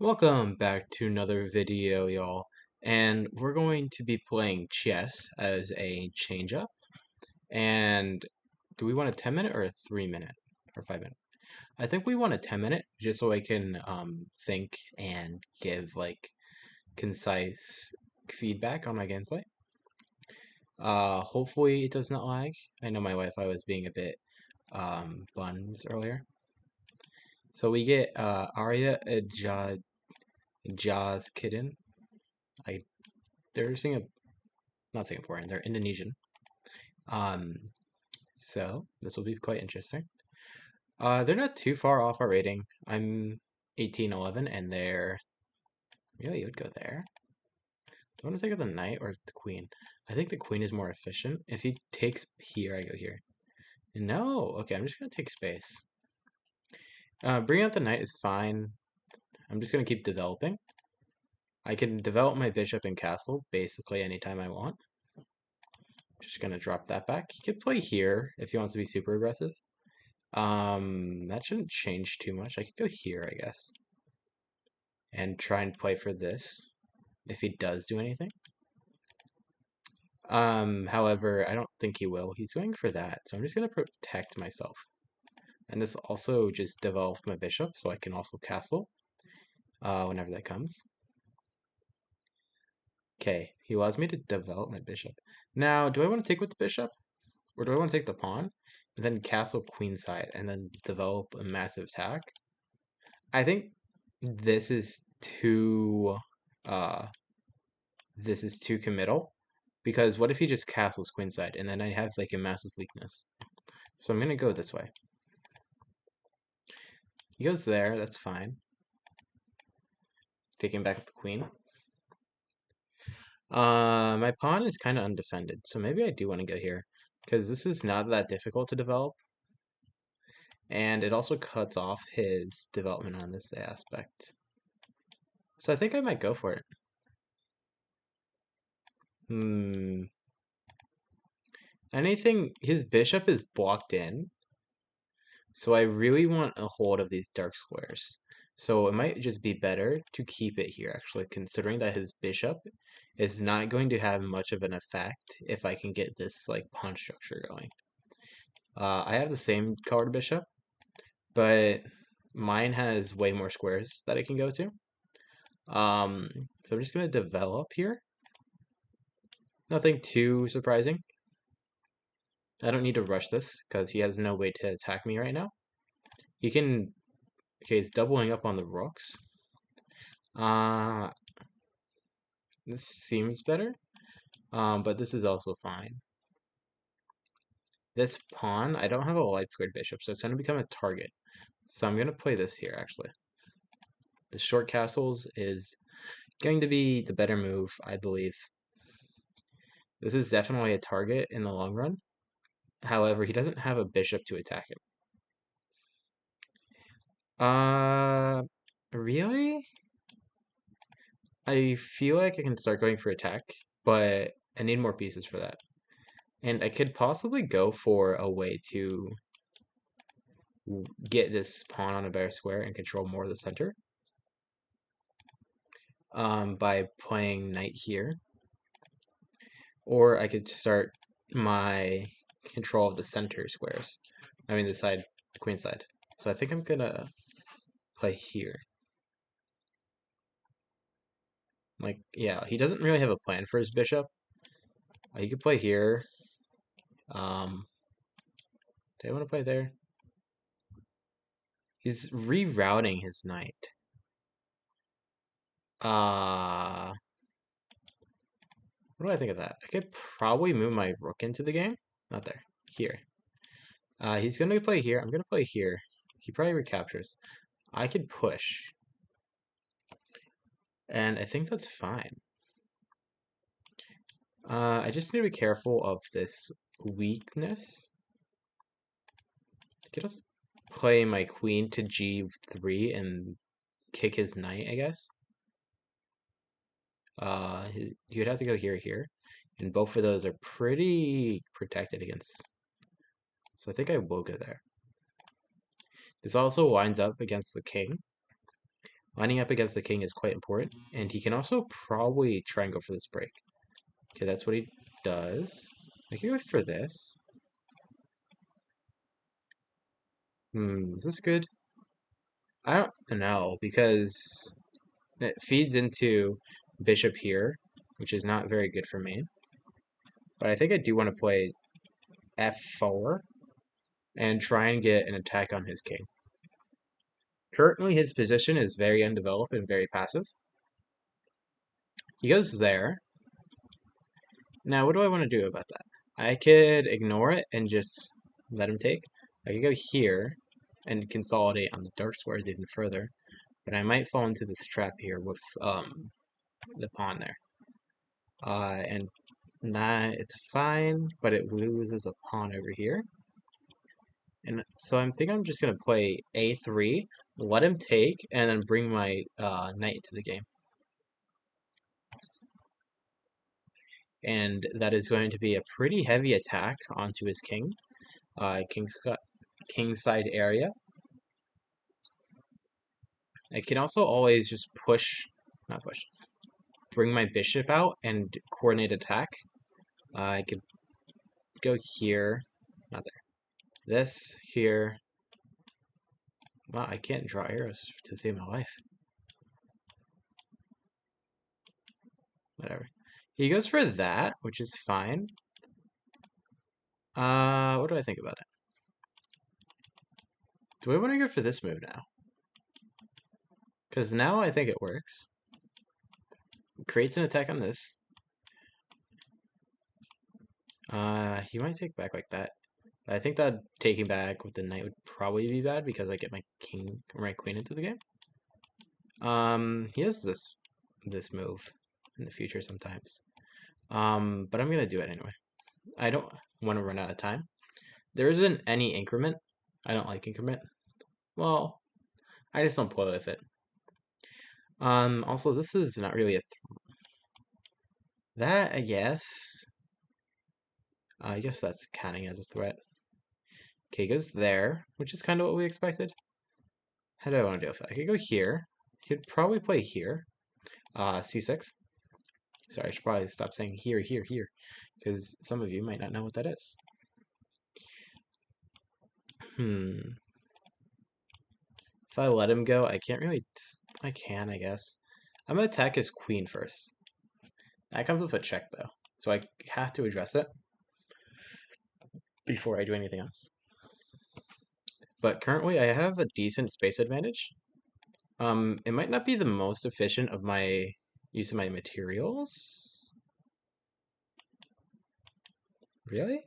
Welcome back to another video, y'all. And we're going to be playing chess as a change up. And do we want a 10-minute or a 3-minute or 5-minute? I think we want a 10-minute just so I can think and give like concise feedback on my gameplay. Hopefully it does not lag. I know my Wi-Fi was being a bit buns earlier. So we get Arya Jaz Kitten. They're not Singaporean, they're Indonesian. Um, so this will be quite interesting. They're not too far off our rating. I'm 1811, and they're really you would go there. Do I want to take out the knight or the queen? I think the queen is more efficient. If he takes here, I go here. No, okay, I'm just gonna take space. Bringing out the knight is fine. I'm just gonna keep developing. I can develop my bishop and castle basically anytime I want. Just gonna drop that back. He could play here if he wants to be super aggressive. That shouldn't change too much. I could go here, I guess, and try and play for this if he does do anything. However, I don't think he will. He's going for that, so I'm just gonna protect myself. And this also just develops my bishop, so I can also castle whenever that comes. Okay, he allows me to develop my bishop. Now, do I want to take with the bishop? Or do I want to take the pawn? And then castle queenside, and then develop a massive attack? I think this is too uh this is too committal because what if he just castles queenside and then I have like a massive weakness. So I'm gonna go this way. He goes there, that's fine. Taking back the queen. My pawn is kind of undefended, so maybe I do want to go here because this is not that difficult to develop. And it also cuts off his development on this aspect. So I think I might go for it. Anything, his bishop is blocked in, so I really want a hold of these dark squares. So it might just be better to keep it here, actually, considering that his bishop is not going to have much of an effect if I can get this like pawn structure going. I have the same colored bishop, but mine has way more squares that I can go to. So I'm just gonna develop here. Nothing too surprising. I don't need to rush this because he has no way to attack me right now. He can. Okay, he's doubling up on the rooks. Uh, this seems better. But this is also fine. This pawn, I don't have a light squared bishop, so it's going to become a target. So I'm going to play this here, actually. The short castles is going to be the better move, I believe. This is definitely a target in the long run. However, he doesn't have a bishop to attack him. Really? I feel like I can start going for attack, but I need more pieces for that. And I could possibly go for a way to get this pawn on a better square and control more of the center by playing knight here. Or I could start my control of the center squares. I mean the side, queen side. So I think I'm gonna play here. Like, yeah, he doesn't really have a plan for his bishop. He could play here. Do I want to play there? He's rerouting his knight. What do I think of that? I could probably move my rook into the game. Not there. Here. He's going to play here. I'm going to play here. He probably recaptures. I could push. And I think that's fine. I just need to be careful of this weakness. I could also play my queen to g3 and kick his knight, I guess. You'd have to go here. And both of those are pretty protected against. So I think I will go there. This also lines up against the king. Lining up against the king is quite important, and he can also probably try and go for this break. Okay, that's what he does. I can go for this. Is this good? I don't know, because it feeds into bishop here, which is not very good for me. But I think I do want to play f4 and try and get an attack on his king. Currently, his position is very undeveloped and very passive. He goes there. Now, what do I want to do about that? I could ignore it and just let him take. I could go here and consolidate on the dark squares even further, but I might fall into this trap here with the pawn there. And that it's fine, but it loses a pawn over here. And so I'm thinking I'm just gonna play a3, let him take, and then bring my knight into the game. And that is going to be a pretty heavy attack onto his king, king side area. I can also always just not push, bring my bishop out and coordinate attack. I could go here, not there. This here. Wow, I can't draw arrows to save my life. Whatever. He goes for that, which is fine. What do I think about it? Do I want to go for this move now? Because now I think it works. Creates an attack on this. He might take back like that. I think that taking back with the knight would probably be bad because I get my king or my queen into the game. He has this move in the future sometimes. But I'm gonna do it anyway. I don't want to run out of time. There isn't any increment. I don't like increment. Well, I just don't play with it. Also, this is not really that, I guess. I guess that's counting as a threat. Okay, goes there, which is kind of what we expected. How do I want to do it? I could go here. He'd probably play here. C6. Sorry, I should probably stop saying here, here, here, because some of you might not know what that is. If I let him go, I can't really... I can, I guess. I'm going to attack his queen first. That comes with a check, though. So I have to address it before I do anything else. But currently, I have a decent space advantage. It might not be the most efficient of my use of my materials. Really?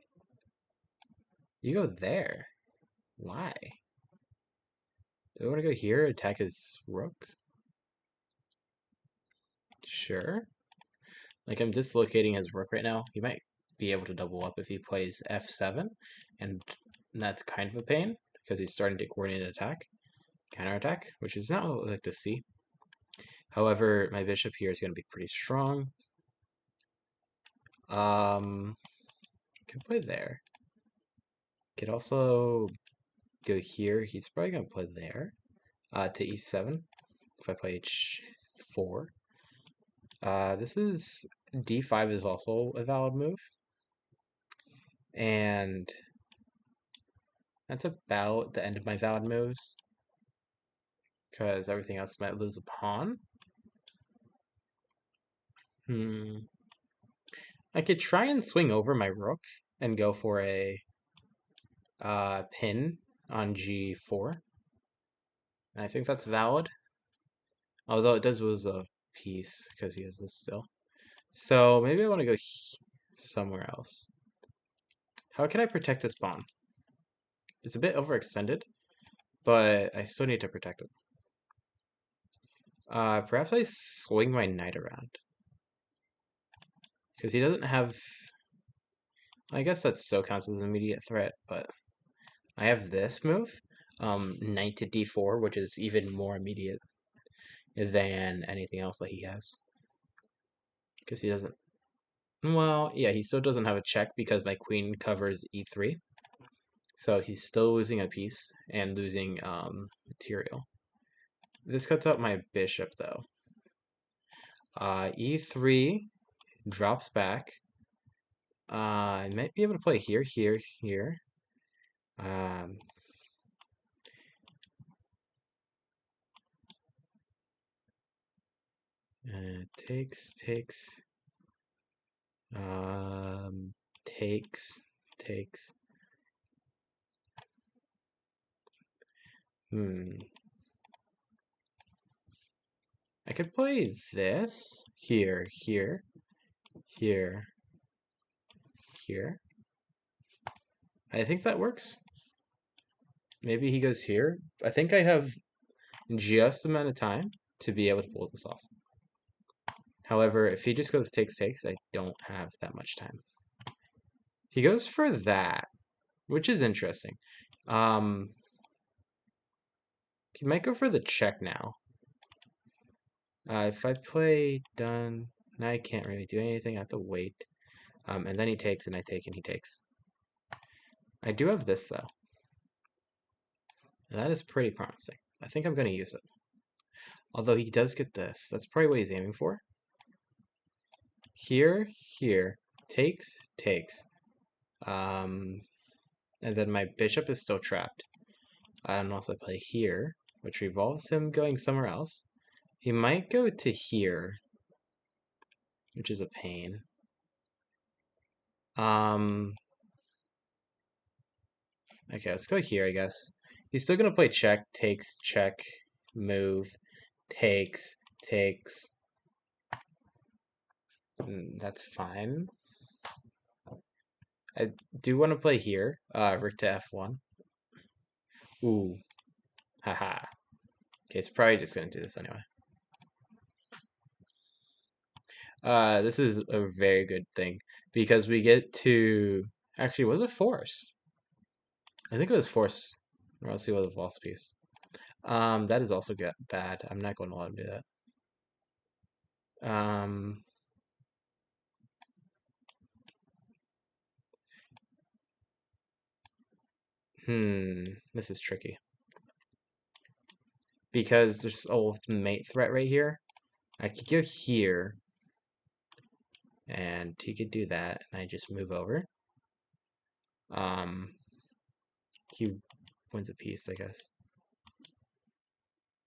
You go there. Why? Do I want to go here, attack his rook? Sure. Like, I'm dislocating his rook right now. He might be able to double up if he plays f7, and that's kind of a pain, because he's starting to coordinate attack, counterattack, which is not what we like to see. However, my bishop here is going to be pretty strong. Can play there. Could also go here. He's probably going to play there. To e7. If I play h4. This is d5 is also a valid move. And that's about the end of my valid moves. Because everything else might lose a pawn. I could try and swing over my rook and go for a pin on g4. And I think that's valid. Although it does lose a piece because he has this still. So maybe I want to go somewhere else. How can I protect this pawn? It's a bit overextended, but I still need to protect it. Perhaps I swing my knight around. Because he doesn't have... I guess that still counts as an immediate threat, but I have this move, knight to d4, which is even more immediate than anything else that he has. Because he doesn't... Well, yeah, he still doesn't have a check because my queen covers e3. So he's still losing a piece and losing material. This cuts out my bishop, though. E3 drops back. I might be able to play here, here, here. Um, takes, takes. Takes, takes. I could play this here, here, here, here. I think that works. Maybe he goes here. I think I have just amount of time to be able to pull this off. However, if he just goes takes, takes, I don't have that much time. He goes for that, which is interesting. He might go for the check now. If I play done, now I can't really do anything. I have to wait. And then he takes, and I take, and he takes. I do have this, though. And that is pretty promising. I think I'm going to use it. Although he does get this. That's probably what he's aiming for. Here, here. Takes, takes. And then my bishop is still trapped. And also play here, which revolves him going somewhere else. He might go to here, which is a pain. Okay, let's go here, I guess. He's still gonna play check, takes, check, move, takes, takes. That's fine. I do want to play here, rook to f1. Ooh, haha. Okay, it's probably just gonna do this anyway. This is a very good thing because we get to actually was it force? I think it was force, or else he was a false piece. That is also bad. I'm not going to let him do that. This is tricky because there's a mate threat right here. I could go here, and he could do that, and I just move over. He wins a piece, I guess.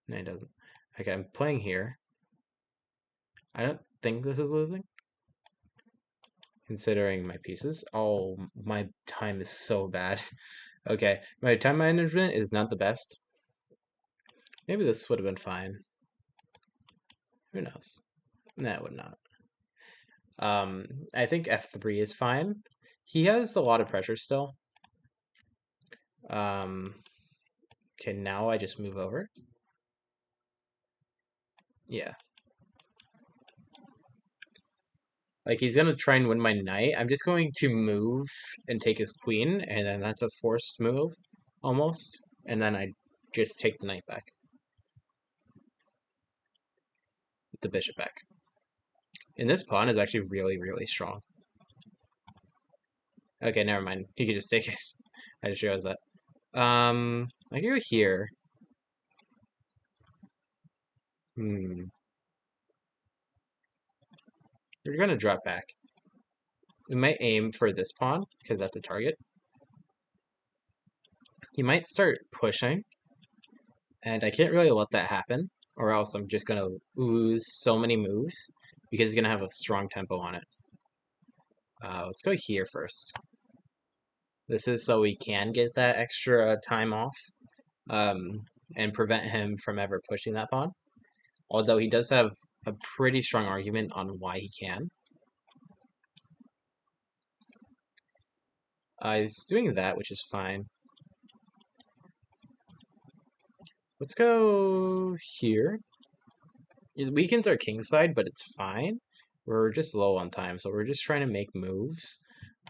No, he doesn't. Okay, I'm playing here. I don't think this is losing, considering my pieces. Oh, my time is so bad. Okay, my time management is not the best. Maybe this would have been fine. Who knows? No, it would not. I think f3 is fine. He has a lot of pressure still. Okay, now I just move over. Yeah. Like, he's gonna try and win my knight. I'm just going to move and take his queen, and then that's a forced move, almost. And then I just take the knight back. The bishop back. And this pawn is actually really, really strong. Okay, never mind. He could just take it. I just realized that. I go here. We're gonna drop back. We might aim for this pawn, because that's a target. He might start pushing, and I can't really let that happen, or else I'm just gonna lose so many moves, because he's gonna have a strong tempo on it. Let's go here first. This is so we can get that extra time off, and prevent him from ever pushing that pawn. Although he does have a pretty strong argument on why he can. He's doing that, which is fine. Let's go here. It weakens our king side, but it's fine. We're just low on time, so we're just trying to make moves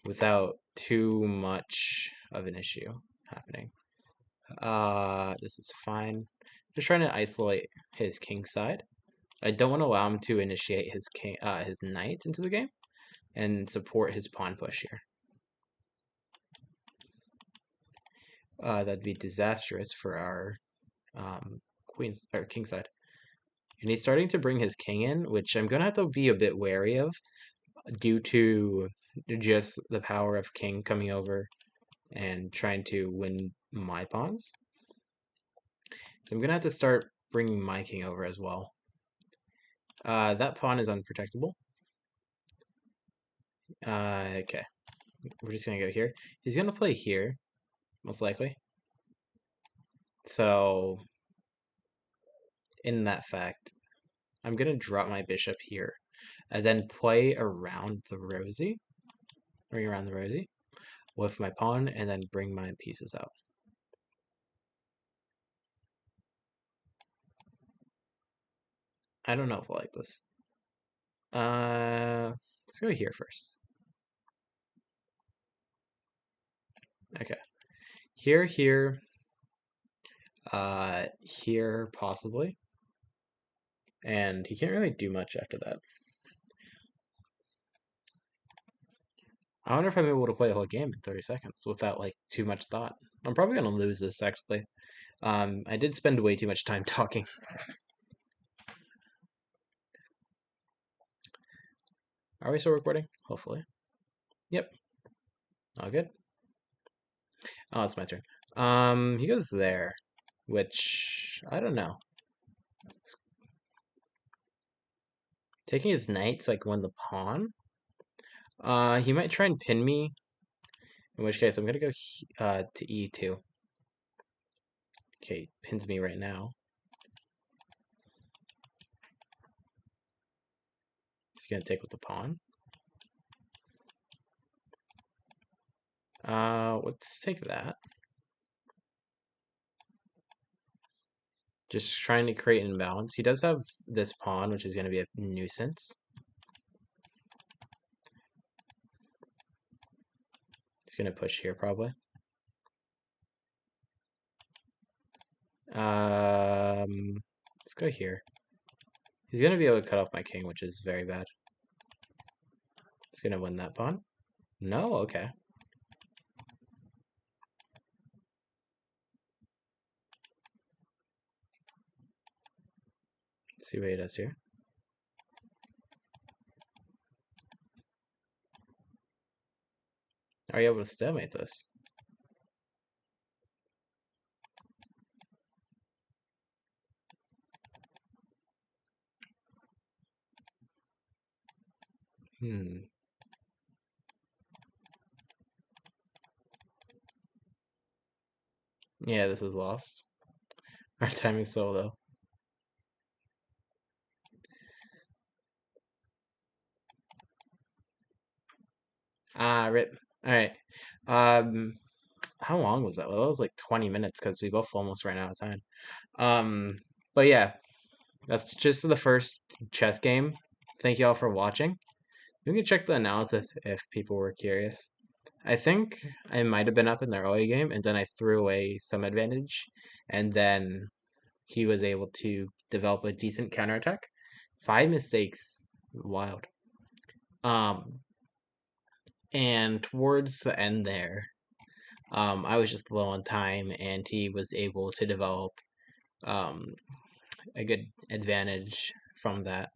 without too much of an issue happening. This is fine. Just trying to isolate his king side. I don't want to allow him to initiate his his knight into the game and support his pawn push here. That'd be disastrous for our queen's or king side. And he's starting to bring his king in, which I'm gonna have to be a bit wary of due to just the power of king coming over and trying to win my pawns. So I'm gonna have to start bringing my king over as well. That pawn is unprotectable. Okay, we're just gonna go here. He's gonna play here, most likely. So, in that fact, I'm gonna drop my bishop here, and then play around the rosy, ring around the rosy, with my pawn, and then bring my pieces out. I don't know if I like this. Let's go here first. Okay. Here, here possibly. And he can't really do much after that. I wonder if I'm able to play a whole game in 30 seconds without like too much thought. I'm probably gonna lose this actually. I did spend way too much time talking. Are we still recording? Hopefully. Yep. All good. Oh, it's my turn. He goes there, which I don't know. Taking his knight so I can win the pawn. He might try and pin me. In which case, I'm gonna go to e2. Okay, pins me right now. He's gonna take with the pawn. Let's take that. Just trying to create an imbalance. He does have this pawn, which is gonna be a nuisance. He's gonna push here probably. Let's go here. He's gonna be able to cut off my king, which is very bad. He's gonna win that pawn. No, okay. Let's see what he does here. Are you able to stalemate this? Yeah, this is lost. Our timing's so low. Ah, rip. Alright. How long was that? Well, that was like 20 minutes because we both almost ran out of time. But yeah, that's just the first chess game. Thank you all for watching. You can check the analysis if people were curious. I think I might have been up in the early game, and then I threw away some advantage, and then he was able to develop a decent counterattack. 5 mistakes, wild. And towards the end there, I was just low on time, and he was able to develop a good advantage from that.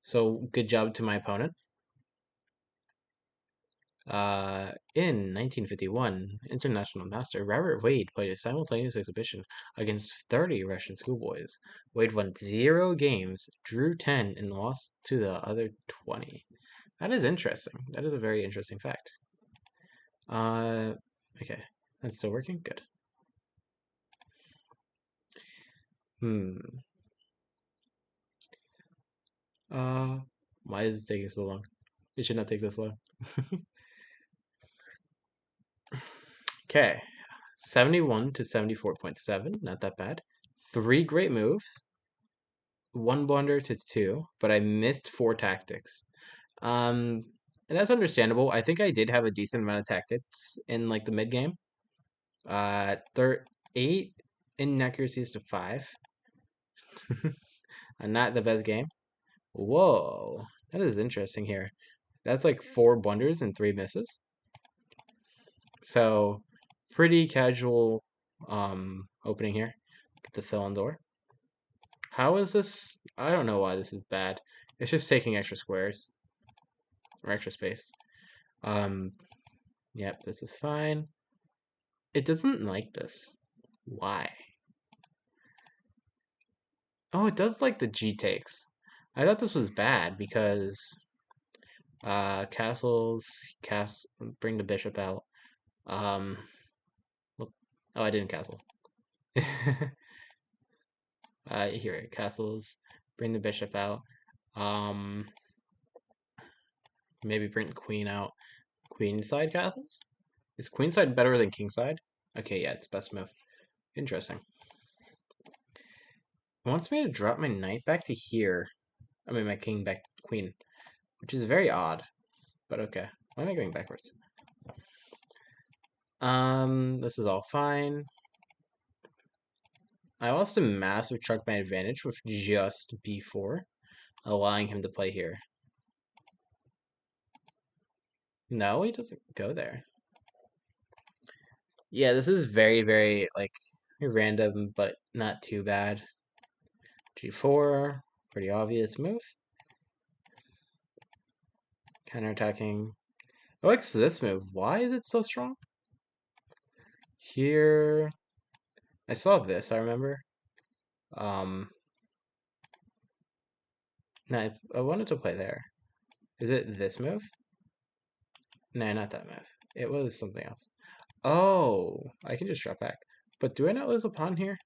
So good job to my opponent. In 1951, international master Robert Wade played a simultaneous exhibition against 30 Russian schoolboys. Wade won 0 games, drew 10, and lost to the other 20. That is interesting. That is a very interesting fact. Okay. That's still working? Good. Why is it taking so long? It should not take this long. Okay. 71 to 74.7, not that bad. 3 great moves, 1 blunder to 2, but I missed 4 tactics. And that's understandable. I think I did have a decent amount of tactics in like the mid game. 8 inaccuracies to 5. And not the best game. Whoa, that is interesting here. That's like 4 blunders and 3 misses. So pretty casual opening here. Get the fill-in door. How is this? I don't know why this is bad. It's just taking extra squares or extra space. Um, yep, this is fine. It doesn't like this. Why? Oh, it does like the G takes. I thought this was bad because castles, bring the bishop out. Um, well, oh, I didn't castle. Here, castles, bring the bishop out. Um, maybe bring the queen out. Queenside castles? Is queenside better than kingside? Okay, yeah, it's best move. Interesting. It wants me to drop my knight back to here. I mean, my king back queen, which is very odd, but okay. Why am I going backwards? This is all fine. I lost a massive chunk my advantage with just b4, allowing him to play here. No, he doesn't go there. Yeah, this is very, very, like, random, but not too bad. g4, pretty obvious move. Counterattacking. I like this move. Why is it so strong? Here, I saw this, I remember. No, I wanted to play there. Is it this move? No, not that move. It was something else. Oh, I can just drop back. But do I not lose a pawn here?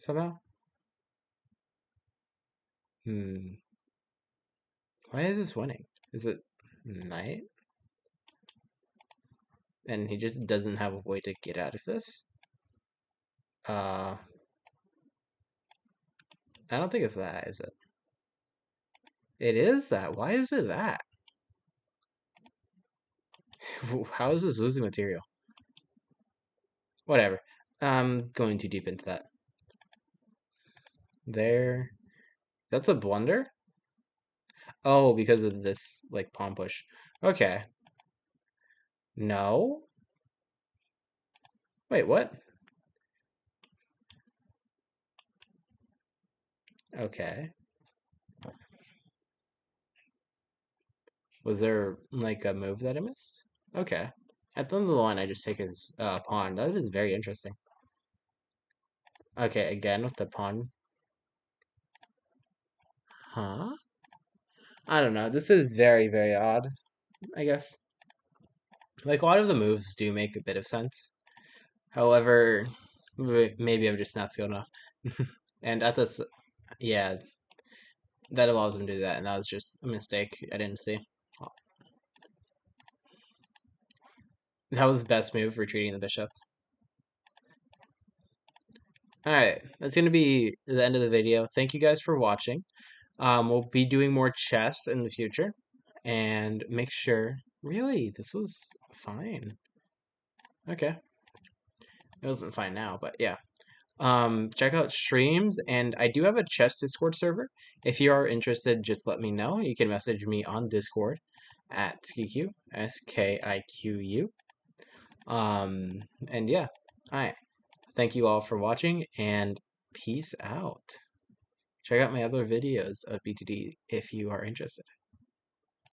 Somehow? Hmm. Why is this winning? Is it knight? And he just doesn't have a way to get out of this? I don't think it's that, is it? It is that. Why is it that? How is this losing material? Whatever. I'm going too deep into that. There. That's a blunder? Oh, because of this, like, pawn push. Okay. No? Wait, what? Okay. Was there, like, a move that I missed? Okay. At the end of the line, I just take his pawn. That is very interesting. Okay, again with the pawn. Huh? I don't know. This is very, very odd, I guess. Like, a lot of the moves do make a bit of sense. However, maybe I'm just not skilled enough. And at this, yeah, that allows him to do that, and that was just a mistake I didn't see. That was the best move, retreating the bishop. Alright, that's going to be the end of the video. Thank you guys for watching. We'll be doing more chess in the future. And make sure... Really? This was fine. Okay. It wasn't fine now, but yeah. Check out streams, and I do have a chess Discord server. If you are interested, just let me know. You can message me on Discord at Skiq, Skiqu. And yeah. Alright. Thank you all for watching, and peace out. Check out my other videos of BTD if you are interested.